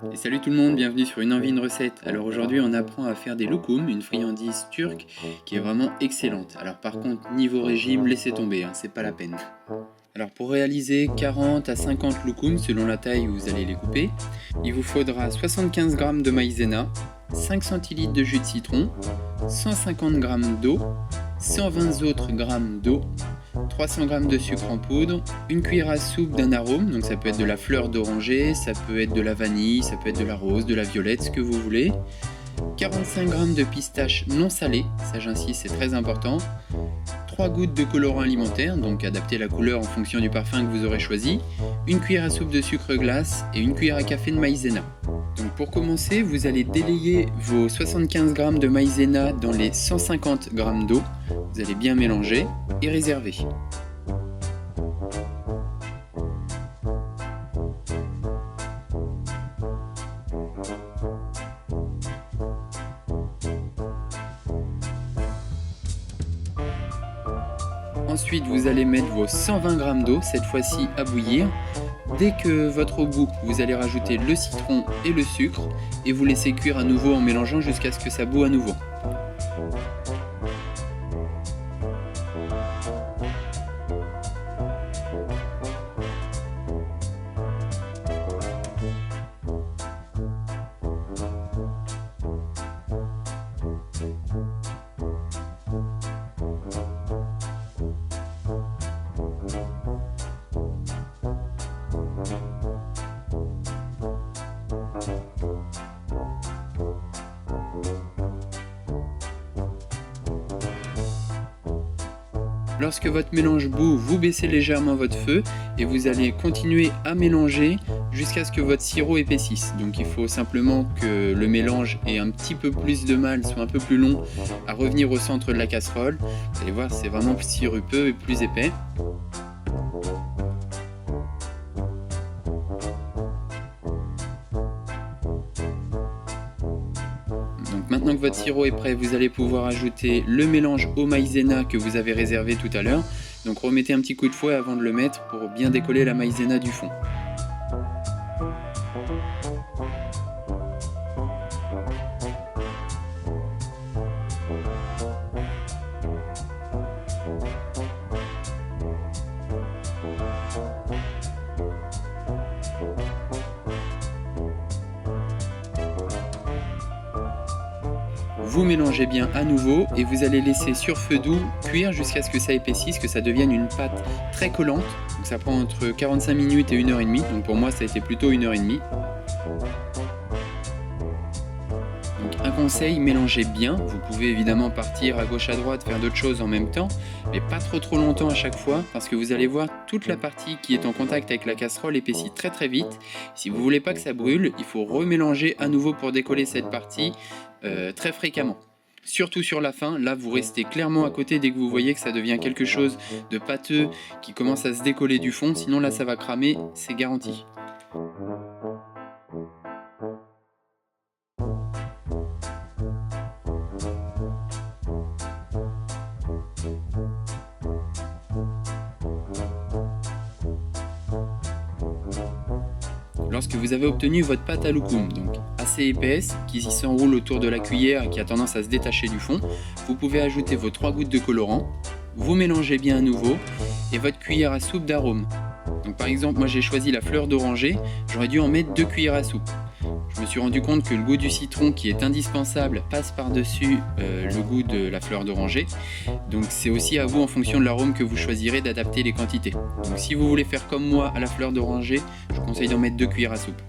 Et salut tout le monde, bienvenue sur Une envie, une recette. Alors aujourd'hui on apprend à faire des loukoum, une friandise turque qui est vraiment excellente. Alors par contre niveau régime, laissez tomber, c'est pas la peine. Alors pour réaliser 40 à 50 loukoum selon la taille où vous allez les couper, il vous faudra 75 g de maïzena, 5 centilitres de jus de citron, 150 g d'eau, 120 autres grammes d'eau, 300 g de sucre en poudre, une cuillère à soupe d'un arôme, donc ça peut être de la fleur d'oranger, ça peut être de la vanille, ça peut être de la rose, de la violette, ce que vous voulez. 45 g de pistaches non salées, ça j'insiste, c'est très important. 3 gouttes de colorant alimentaire, donc adaptez la couleur en fonction du parfum que vous aurez choisi. Une cuillère à soupe de sucre glace et une cuillère à café de maïzena. Donc pour commencer, vous allez délayer vos 75 g de maïzena dans les 150 g d'eau. Vous allez bien mélanger et réserver. Ensuite, vous allez mettre vos 120 g d'eau, cette fois-ci à bouillir. Dès que votre eau bout, vous allez rajouter le citron et le sucre et vous laissez cuire à nouveau en mélangeant jusqu'à ce que ça bout à nouveau. Lorsque votre mélange bout, vous baissez légèrement votre feu et vous allez continuer à mélanger jusqu'à ce que votre sirop épaississe. Donc il faut simplement que le mélange ait un petit peu plus de mal, soit un peu plus long à revenir au centre de la casserole. Vous allez voir, c'est vraiment plus sirupeux et plus épais. Donc maintenant que votre sirop est prêt, vous allez pouvoir ajouter le mélange au maïzena que vous avez réservé tout à l'heure. Donc remettez un petit coup de fouet avant de le mettre pour bien décoller la maïzena du fond. Vous mélangez bien à nouveau et vous allez laisser sur feu doux cuire jusqu'à ce que ça épaississe, que ça devienne une pâte très collante. Donc ça prend entre 45 minutes et 1h30, donc pour moi ça a été plutôt 1h30. Donc un conseil, mélangez bien. Vous pouvez évidemment partir à gauche à droite, faire d'autres choses en même temps, mais pas trop longtemps à chaque fois parce que vous allez voir toute la partie qui est en contact avec la casserole épaissit très vite. Si vous voulez pas que ça brûle, il faut remélanger à nouveau pour décoller cette partie très fréquemment. Surtout sur la fin, là vous restez clairement à côté dès que vous voyez que ça devient quelque chose de pâteux qui commence à se décoller du fond, sinon là ça va cramer, c'est garanti. Lorsque vous avez obtenu votre pâte à loukoum, donc assez épaisse, qui s'enroule autour de la cuillère et qui a tendance à se détacher du fond, vous pouvez ajouter vos 3 gouttes de colorant, vous mélangez bien à nouveau et votre cuillère à soupe d'arôme. Donc par exemple, moi j'ai choisi la fleur d'oranger, j'aurais dû en mettre 2 cuillères à soupe. Je me suis rendu compte que le goût du citron qui est indispensable passe par-dessus le goût de la fleur d'oranger. Donc c'est aussi à vous en fonction de l'arôme que vous choisirez d'adapter les quantités. Donc si vous voulez faire comme moi à la fleur d'oranger, je vous conseille d'en mettre 2 cuillères à soupe.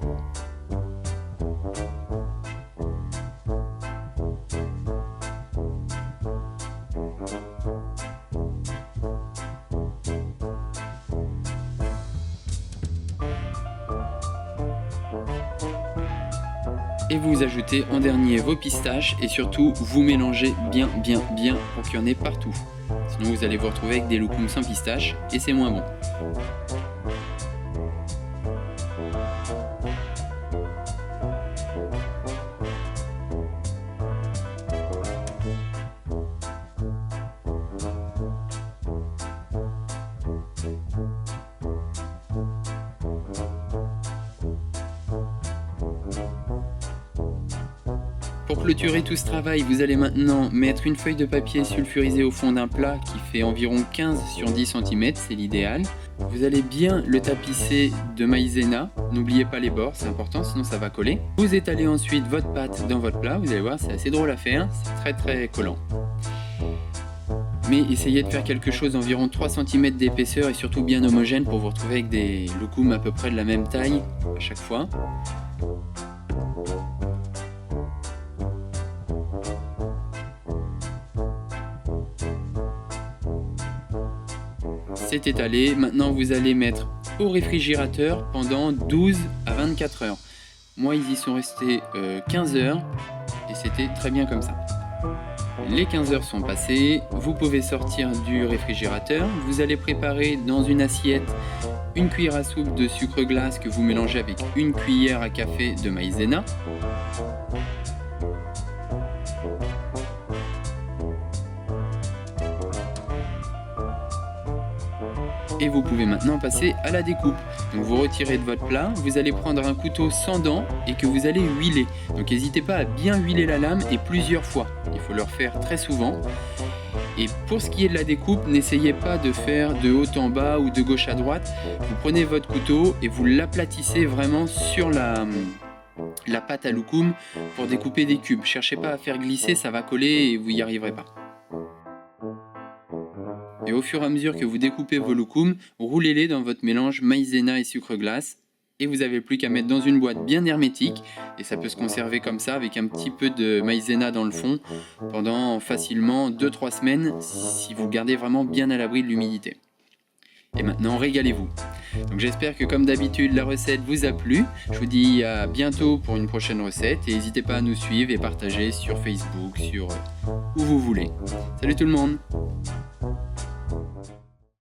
Et vous ajoutez en dernier vos pistaches et surtout vous mélangez bien pour qu'il y en ait partout. Sinon vous allez vous retrouver avec des loukoums sans pistaches et c'est moins bon. Pour clôturer tout ce travail, vous allez maintenant mettre une feuille de papier sulfurisé au fond d'un plat qui fait environ 15 sur 10 cm, c'est l'idéal. Vous allez bien le tapisser de maïzena, n'oubliez pas les bords, c'est important sinon ça va coller. Vous étalez ensuite votre pâte dans votre plat, vous allez voir c'est assez drôle à faire, c'est très collant. Mais essayez de faire quelque chose d'environ 3 cm d'épaisseur et surtout bien homogène pour vous retrouver avec des loukoums à peu près de la même taille à chaque fois. C'est étalé, maintenant vous allez mettre au réfrigérateur pendant 12 à 24 heures. Moi ils y sont restés 15 heures et c'était très bien comme ça. Les 15 heures sont passées, vous pouvez sortir du réfrigérateur, vous allez préparer dans une assiette une cuillère à soupe de sucre glace que vous mélangez avec une cuillère à café de maïzena. Et vous pouvez maintenant passer à la découpe. Donc vous retirez de votre plat, vous allez prendre un couteau sans dents et que vous allez huiler. Donc n'hésitez pas à bien huiler la lame et plusieurs fois. Il faut le refaire très souvent. Et pour ce qui est de la découpe, n'essayez pas de faire de haut en bas ou de gauche à droite. Vous prenez votre couteau et vous l'aplatissez vraiment sur la pâte à loukoum pour découper des cubes. Cherchez pas à faire glisser, ça va coller et vous n'y arriverez pas. Et au fur et à mesure que vous découpez vos loukoums, roulez-les dans votre mélange maïzena et sucre glace. Et vous n'avez plus qu'à mettre dans une boîte bien hermétique. Et ça peut se conserver comme ça avec un petit peu de maïzena dans le fond pendant facilement 2-3 semaines si vous le gardez vraiment bien à l'abri de l'humidité. Et maintenant, régalez-vous. Donc j'espère que comme d'habitude, la recette vous a plu. Je vous dis à bientôt pour une prochaine recette. Et n'hésitez pas à nous suivre et partager sur Facebook, sur où vous voulez. Salut tout le monde!